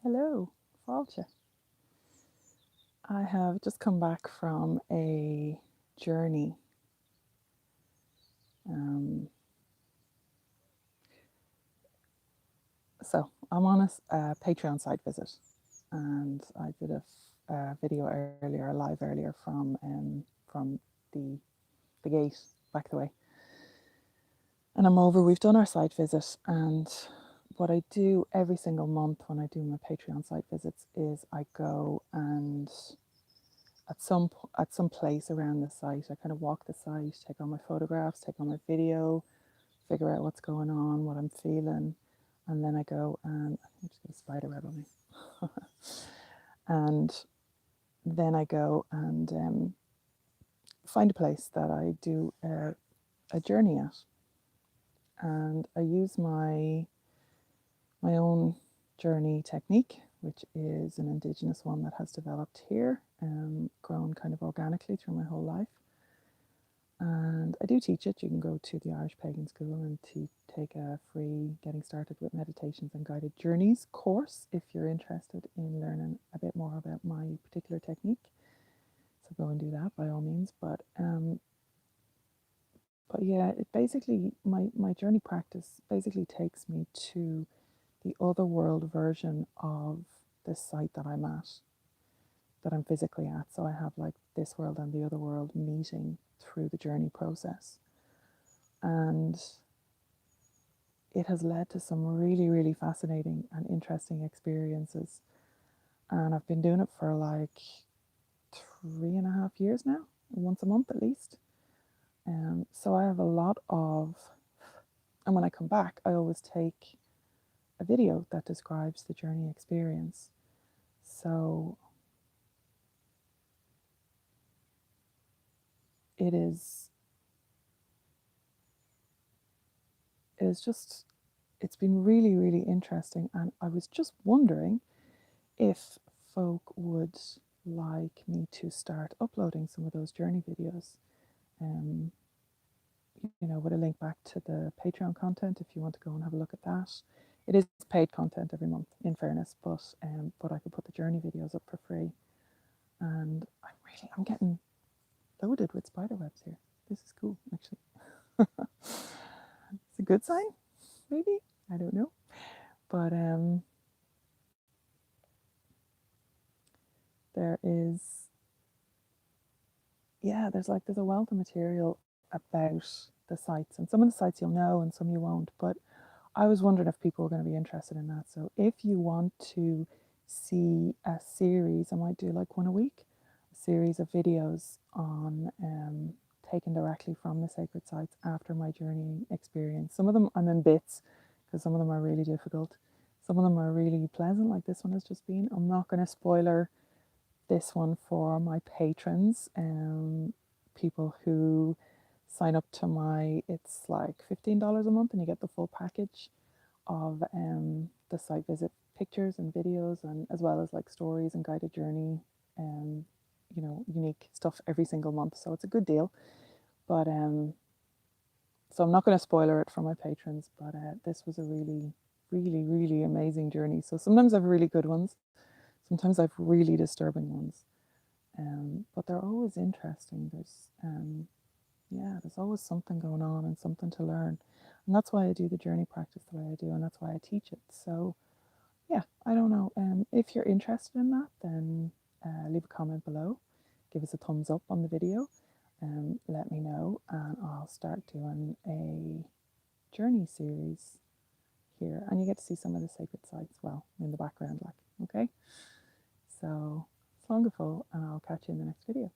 Hello, Fáilte. I have just come back from a journey. Um, so I'm on a Patreon site visit, and I did a video earlier, a live earlier from the gate back the way. And I'm over. We've done our site visit, and what I do every single month when I do my Patreon site visits is I go and at some place around the site, I kind of walk the site, take all my photographs, take all my video, figure out what's going on, what I'm feeling, and then I go and I just got a spider web on me, and then I go and find a place that I do a journey at, and I use my own journey technique, which is an indigenous one that has developed here, grown kind of organically through my whole life. And I do teach it. You can go to the Irish Pagan School and take a free Getting Started with Meditations and Guided Journeys course if you're interested in learning a bit more about my particular technique. So go and do that by all means. But yeah, it basically my journey practice basically takes me to the other world version of this site that I'm at, that I'm physically at. So I have like this world and the other world meeting through the journey process. And it has led to some really, really fascinating and interesting experiences. And I've been doing it for like 3.5 years now, once a month at least. So I have a lot of, and when I come back, I always take a video that describes the journey experience. So it is just, it's been really, really interesting. And I was just wondering if folk would like me to start uploading some of those journey videos, um, with a link back to the Patreon content if you want to go and have a look at that. It is paid content every month, in fairness, but I could put the journey videos up for free. And I'm getting loaded with spider webs here. This is cool, actually. It's a good sign, maybe. I don't know, but there is, yeah, there's a wealth of material about the sites, and some of the sites you'll know and some you won't. But I was wondering if people were going to be interested in that. So if you want to see a series, I might do like one a week, a series of videos on taken directly from the sacred sites after my journey experience. Some of them I'm in bits because some of them are really difficult. Some of them are really pleasant, like this one has just been. I'm not going to spoiler this one for my patrons, people who sign up to it's like $15 a month and you get the full package of the site visit pictures and videos, and as well as like stories and guided journey, unique stuff every single month. So it's a good deal. But so I'm not going to spoiler it for my patrons, but this was a really, really, really amazing journey. So sometimes I have really good ones, sometimes I have really disturbing ones, but they're always interesting. There's always something going on and something to learn. And that's why I do the journey practice the way I do, and that's why I teach it. So, yeah, I don't know. If you're interested in that, then leave a comment below. Give us a thumbs up on the video. Let me know, and I'll start doing a journey series here. And you get to see some of the sacred sites, well, in the background, like, okay? So, slán go fóill, and I'll catch you in the next video.